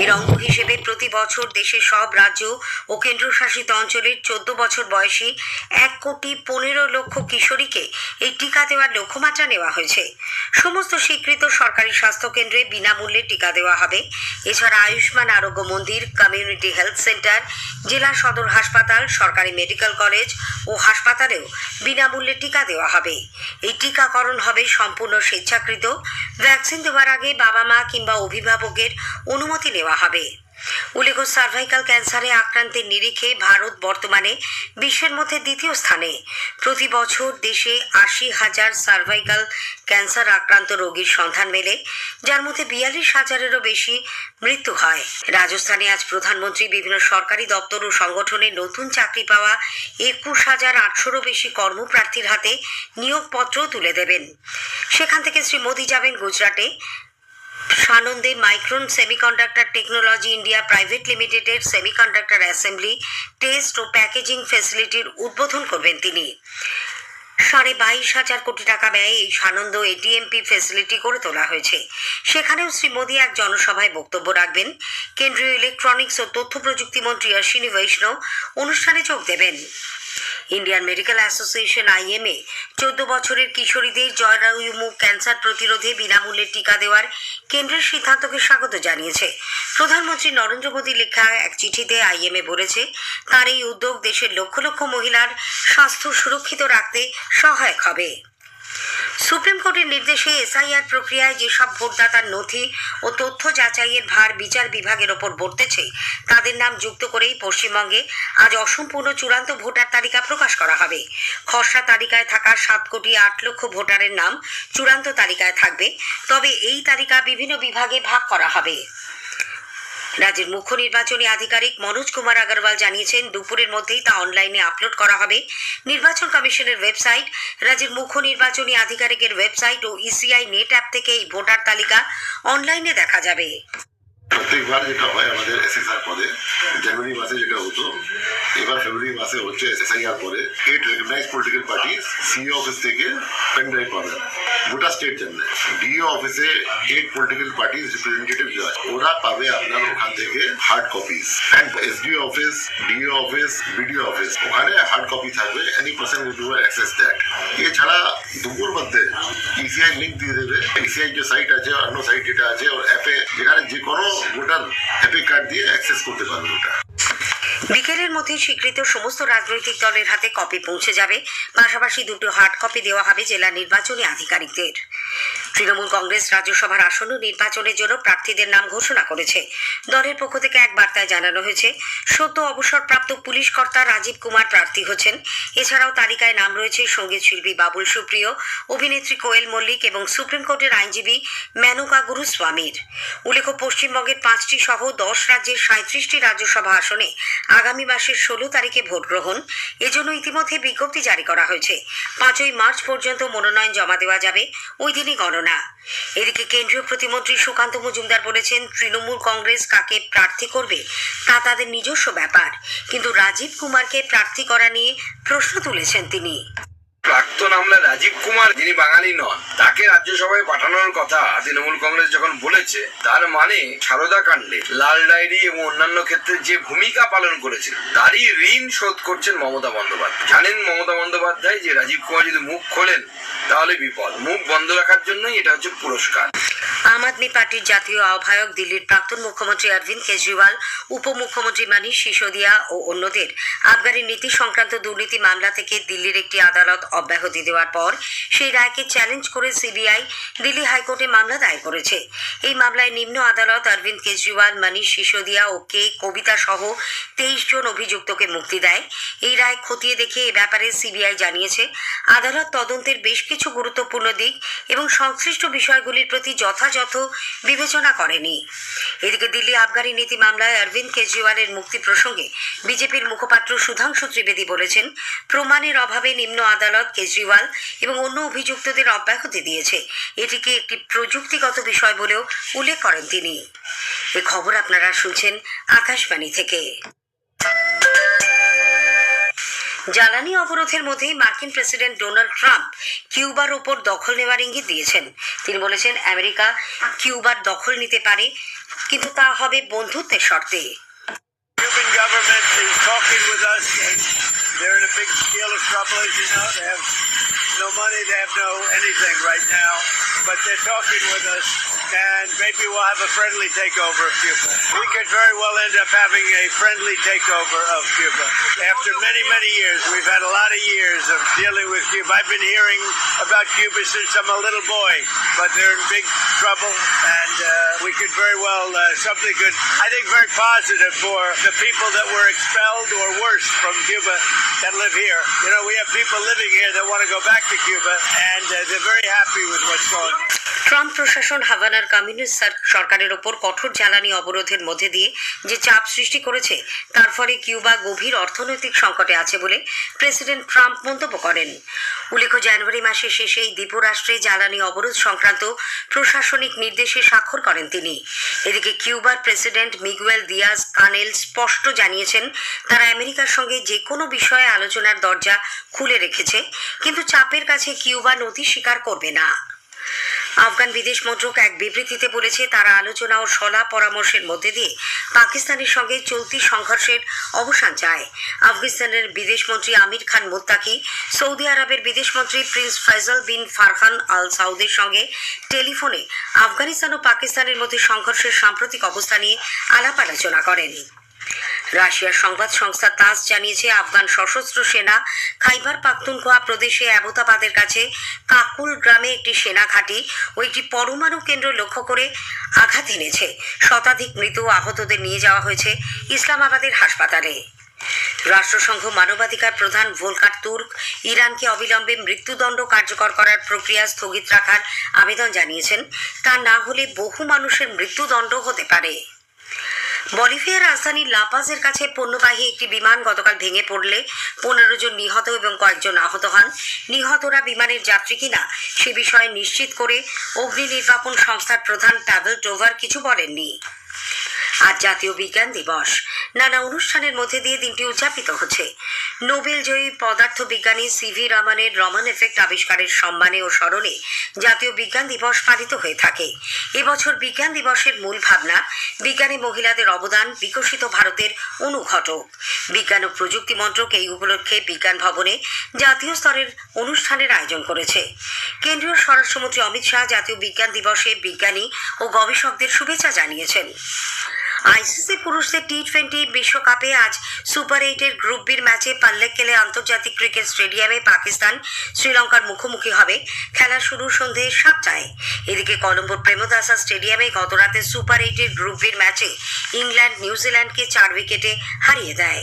এর অঙ্গ হিসেবে প্রতি বছর দেশের সব রাজ্য ও কেন্দ্রশাসিত অঞ্চলের 14 বছর বয়সী 1,15,00,000 কিশোরীকে এই টিকা দেওয়ার লক্ষ্যমাত্রা নেওয়া হয়েছে। সমস্ত স্বীকৃত সরকারি স্বাস্থ্যকেন্দ্রে বিনামূল্যে টিকা দেওয়া হবে। এছাড়া আয়ুষ্মান আরোগ্য মন্দির, কমিউনিটি হেলথ সেন্টার, জেলা সদর হাসপাতাল, সরকারি মেডিকেল কলেজ ও হাসপাতালেও বিনামূল্যে টিকা দেওয়া হবে। এই টিকাকরণ হবে সম্পূর্ণ স্বেচ্ছাকৃত। ভ্যাকসিন দেওয়ার আগে বাবা মা কিংবা অভিভাবকের অনুমতি নেওয়া হবে। উল্লেখ্য, সার্ভাইকাল ক্যান্সারে আক্রান্তের নিরিখে ভারত বর্তমানে বিশ্বের মধ্যে দ্বিতীয় স্থানে। প্রতি বছর দেশে 80,000 সার্ভাইকাল ক্যান্সার আক্রান্ত রোগীর সন্ধান মেলে, যার মধ্যে 42,000-এরও বেশি মৃত্যু হয়। রাজস্থানে আজ প্রধানমন্ত্রী বিভিন্ন সরকারি দপ্তর ও সংগঠনে নতুন চাকরি পাওয়া 21,800-রও বেশি কর্মপ্রার্থীর হাতে নিয়োগপত্র তুলে দেবেন। সেখান থেকে শ্রী মোদী যাবেন গুজরাটে। সানন্দে Micron semiconductor technology India private লিমিটেডের সেমিকন্ডাক্টর অ্যাসেম্বলি, টেস্ট ও প্যাকেজিং ফ্যাসিলিটির উদ্বোধন করবেন তিনি। 22,500 কোটি টাকা ব্যয়ে এই সানন্দ এটিএমপি ফ্যাসিলিটি করে তোলা হয়েছে। সেখানেও শ্রী মোদী এক জনসভায় বক্তব্য রাখবেন। কেন্দ্রীয় ইলেকট্রনিক্স ও তথ্য প্রযুক্তি মন্ত্রী অশ্বিনী বৈষ্ণব অনুষ্ঠানে যোগ দেবেন। ইন্ডিয়ান মেডিকেল অ্যাসোসিয়েশন IMA 14 বছরের কিশোরীদের জরায়ুমুখ ক্যান্সার প্রতিরোধে বিনামূল্যে টিকা দেওয়ার কেন্দ্রের সিদ্ধান্তকে স্বাগত জানিয়েছে। প্রধানমন্ত্রী নরেন্দ্র মোদী লেখা এক চিঠিতে IMA বলেছে, তার এই উদ্যোগ দেশের লক্ষ লক্ষ মহিলার স্বাস্থ্য সুরক্ষিত রাখতে সহায়ক হবে। সুপ্রিম কোর্টের নির্দেশে SIR প্রক্রিয়ায় যেসব ভোটদাতার নথি ও তথ্য যাচাইয়ের ভার বিচার বিভাগের ওপর বর্তেছে, তাদের নাম যুক্ত করেই পশ্চিমবঙ্গে আজ অসম্পূর্ণ চূড়ান্ত ভোটার তালিকা প্রকাশ করা হবে। খসড়া তালিকায় থাকা 7,08,00,000 ভোটারের নাম চূড়ান্ত তালিকায় থাকবে। তবে এই তালিকা বিভিন্ন বিভাগে ভাগ করা হবে। রাজ্যের মুখ্য নির্বাচনী আধিকারিক মনোজ কুমার আগরওয়াল জানিয়েছেন, দুপুরের মধ্যেই তা অনলাইনে আপলোড করা হবে। নির্বাচন কমিশনের ওয়েবসাইট, রাজ্যের মুখ্য নির্বাচনী আধিকারিকের ওয়েবসাইট ও ECI নেট অ্যাপ থেকে এই ভোটার তালিকা অনলাইনে দেখা যাবে। প্রত্যেকবার যেটা হয় আমাদের SSR পদে জানুয়ারি মাসে যেটা হতো, এবার ফেব্রুয়ারি মাসে হচ্ছে SIR পরে 8 recognise political party CEO office থেকে পেন ড্রাইভ পাবেন গোটা স্টেট জন্য। DO অফিসে 8 পলিটিক্যাল পার্টি রিপ্রেজেন্টেটিভ ওরা পাবে আপনার ওখান থেকে hard copies. And SDO office, DO office, BDO office ওখানে হার্ড কপি থাকবে। Any person will do access that. এছাড়া দুপুর মধ্যে ECI লিঙ্ক দিয়ে দেবে। ECI যে সাইট আছে, অন্য সাইট যেটা আছে ওর অ্যাপে, যেখানে যে কোনো ভোটার অ্যাপে কার্ড দিয়ে অ্যাক্সেস করতে পারবে ওটা। বিকেলের মধ্যে স্বীকৃত সমস্ত রাজনৈতিক দলের হাতে কপি পৌঁছে যাবে। পাশাপাশি 2টো হার্ড কপি দেওয়া হবে জেলা নির্বাচনী আধিকারিকদের। তৃণমূল কংগ্রেস রাজ্যসভার আসন্ন নির্বাচনের জন্য প্রার্থীদের নাম ঘোষণা করেছে। দলের পক্ষ থেকে এক বার্তায় জানানো হয়েছে, সদ্য অবসরপ্রাপ্ত পুলিশ কর্তা রাজীব কুমার প্রার্থী হচ্ছেন। এছাড়াও তালিকায় নাম রয়েছে সঙ্গীত শিল্পী বাবুল সুপ্রিয়, অভিনেত্রী কোয়েল মল্লিক এবং সুপ্রিম কোর্টের আইনজীবী মেনকা গুরুস্বামীর। উল্লেখ্য, পশ্চিমবঙ্গের 5টি সহ 10 রাজ্যের 37টি রাজ্যসভা আসনে আগামী মাসের 16 তারিখে ভোট গ্রহণ। এজন্য ইতিমধ্যে বিজ্ঞপ্তি জারি করা হয়েছে। 5ই মার্চ পর্যন্ত মনোনয়ন জমা দেওয়া যাবে, ওই দিনই গণনা। এদিকে কেন্দ্রীয় প্রতিমন্ত্রী সুকান্ত মজুমদার বলেছেন, তৃণমূল কংগ্রেস কাকে প্রার্থী করবে তা তাদের নিজস্ব ব্যাপার, কিন্তু রাজীব কুমারকে প্রার্থী করা নিয়ে প্রশ্ন তুলেছেন তিনি। প্রাক্তন আমলা রাজীব কুমার, যিনি বাঙালি নন, তাকে রাজ্যসভায় পাঠানোর কথা তৃণমূল কংগ্রেস যখন বলেছে, তার মানে সারদা কাণ্ডে, লাল ডায়েরি এবং অন্যান্য ক্ষেত্রে যে ভূমিকা পালন করেছে তারই ঋণ শোধ করছেন মমতা বন্দ্যোপাধ্যায়। জানেন মমতা বন্দ্যোপাধ্যায় যে রাজীব কুমার যদি মুখ খোলেন তাহলে বিপদ। মুখ বন্ধ রাখার জন্যই এটা হচ্ছে পুরস্কার। আম আদমি পার্টির জাতীয় আহ্বায়ক, দিল্লির প্রাক্তন মুখ্যমন্ত্রী অরবিন্দ কেজরিওয়াল, উপমুখ্যমন্ত্রী মনীষ সিসোদিয়া ও অন্যদের আবগারি নীতি সংক্রান্ত দুর্নীতি মামলা থেকে দিল্লির একটি আদালত অব্যাহতি দেওয়ার পর সেই রায়কে চ্যালেঞ্জ করে CBI দিল্লি হাইকোর্টে মামলা দায়ের করেছে। এই মামলায় নিম্ন আদালত অরবিন্দ কেজরিওয়াল, মনীষ সিসোদিয়া ও কবিতা সহ 23 জন অভিযুক্তকে মুক্তি দেয়। এই রায় খতিয়ে দেখে এ ব্যাপারে CBI জানিয়েছে, আদালত তদন্তের বেশ কিছু গুরুত্বপূর্ণ দিক এবং সংশ্লিষ্ট বিষয়গুলির প্রতি যথাযথ বিবেচনা করেনি। এদিকে দিল্লি আবগারি নীতি মামলায় অরবিন্দ কেজরিওয়ালের মুক্তি প্রসঙ্গে বিজেপির মুখপাত্র সুধাংশু ত্রিবেদী বলেছেন, প্রমাণের অভাবে নিম্ন আদালত কেজরিওয়াল এবং অন্য অভিযুক্তদের অব্যাহতি দিয়েছে। এটিকে একটি প্রযুক্তিগত বিষয় বলেও উল্লেখ করেন তিনি। এ খবর আপনারা শুনছেন আকাশবাণী থেকে। জ্বালানি অবরোধের মধ্যেই মার্কিন প্রেসিডেন্ট ডোনাল্ড ট্রাম্প কিউবার ওপর দখল নেওয়ার ইঙ্গিত দিয়েছেন। তিনি বলেছেন, আমেরিকা কিউবার দখল নিতে পারে কিন্তু তা হবে বন্ধুত্বের শর্তে। Cuban government is talking with us. They're in a big deal of trouble, as you know. They have no money, they have no anything right now, but they're talking with us, and maybe we'll have a friendly takeover of Cuba. We could very well end up having a friendly takeover of Cuba. After many, many years, we've had a lot of years of dealing with Cuba. I've been hearing about Cuba since I'm a little boy, but they're in big trouble, and we could very well, something good, I think very positive for the people that were expelled or worse from Cuba that live here. You know, we have people living here that want to go back to Cuba, and they're very happy with what's going on. Trump প্রশাসন হাভানার communist সরকারের ওপর কঠোর জ্বালানি অবরোধের মধ্যে দিয়ে যে চাপ সৃষ্টি করেছে তার ফলে কিউবা গভীর অর্থনৈতিক সংকটে আছে বলে প্রেসিডেন্ট ট্রাম্প মন্তব্য করেন। উল্লেখ্য, জানুয়ারি মাসের শেষে এই দ্বীপরাষ্ট্রে জ্বালানি অবরোধ সংক্রান্ত প্রশাসনিক নির্দেশে স্বাক্ষর করেন তিনি। এদিকে কিউবার প্রেসিডেন্ট মিগুয়েল দিয়াজ কানেল স্পষ্ট জানিয়েছেন তারা আমেরিকার সঙ্গে যে কোনো বিষয়ে আলোচনার দরজা খুলে রেখেছে, কিন্তু চাপের কাছে কিউবা নতি স্বীকার করবে না। আফগান বিদেশ মন্ত্রক এক বিবৃতিতে বলেছে তারা আলোচনা ও সলা পরামর্শের মধ্যে দিয়ে পাকিস্তানের সঙ্গে চলতি সংঘর্ষের অবসান চায়। আফগানিস্তানের বিদেশমন্ত্রী আমির খান মুত্তাকি সৌদি আরবের বিদেশমন্ত্রী প্রিন্স ফয়সাল বিন ফারহান আল সাউদের সঙ্গে টেলিফোনে আফগানিস্তান ও পাকিস্তানের মধ্যে সংঘর্ষের সাম্প্রতিক অবস্থা নিয়ে আলাপ আলোচনা করেন। রাশিয়ার সংবাদ সংস্থা তাস জানিয়েছে আফগান সশস্ত্র সেনা খাইবার পাখতুনখোয়া প্রদেশে অ্যাবোতাবাদের কাছে কাকুল গ্রামে একটি সেনা ঘাঁটি ও একটি পরমাণু কেন্দ্র লক্ষ্য করে আঘাত এনেছে। শতাধিক মৃত ও আহতদের নিয়ে যাওয়া হয়েছে ইসলামাবাদের হাসপাতালে। রাষ্ট্রসংঘ মানবাধিকার প্রধান ভোলকার তুর্ক ইরানকে অবিলম্বে মৃত্যুদণ্ড কার্যকর করার প্রক্রিয়া স্থগিত রাখার আবেদন জানিয়েছেন, তা না হলে বহু মানুষের মৃত্যুদণ্ড হতে পারে। বলিভিয়ার রাজধানী লাপাজের কাছে পণ্যবাহী একটি বিমান গতকাল ভেঙে পড়লে 15 জন নিহত এবং কয়েকজন আহত হন। নিহতরা বিমানের যাত্রী কিনা সে বিষয়ে নিশ্চিত করে অগ্নি নির্বাপন সংস্থার প্রধান পাভেল টোভার কিছু বলেননি। আজ জাতীয় বিজ্ঞান দিবস। নানা অনুষ্ঠানের মধ্যে দিয়ে দিনটি উদযাপিত হচ্ছে। নোবেল জয়ী পদার্থবিজ্ঞানী সিভি রমনের রমন এফেক্ট আবিষ্কারের সম্মানে ও স্মরণে জাতীয় বিজ্ঞান দিবস পালিত হয়ে থাকে। এবছর বিজ্ঞান দিবসের মূল ভাবনা বিজ্ঞানী মহিলাদের অবদান, বিকশিত ভারতের অনুঘটক। বিজ্ঞান ও প্রযুক্তি মন্ত্রক এই উপলক্ষে বিজ্ঞান ভবনে জাতীয় স্তরের অনুষ্ঠানের আয়োজন করেছে। কেন্দ্রীয় স্বরাষ্ট্রমন্ত্রী অমিত শাহ জাতীয় বিজ্ঞান দিবসে বিজ্ঞানী ও গবেষকদের শুভেচ্ছা জানিয়েছেন। আইসিসি পুরুষদের টি20 বিশ্বকাপে আজ সুপার 8-এর গ্রুপ বির ম্যাচে পাল্লেক্কেলে আন্তর্জাতিক ক্রিকেট স্টেডিয়ামে পাকিস্তান শ্রীলঙ্কার মুখোমুখি হবে। খেলা শুরু সন্ধে 7টায়। এদিকে কলম্বোর প্রেমদাসা স্টেডিয়ামে গতরাতে সুপার 8-এর গ্রুপ বির ম্যাচে ইংল্যান্ড নিউজিল্যান্ডকে 4 উইকেটে হারিয়ে দেয়।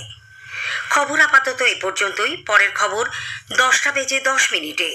খবর আপাতত এ পর্যন্তই। পরের খবর 10টা বেজে 10 মিনিটে।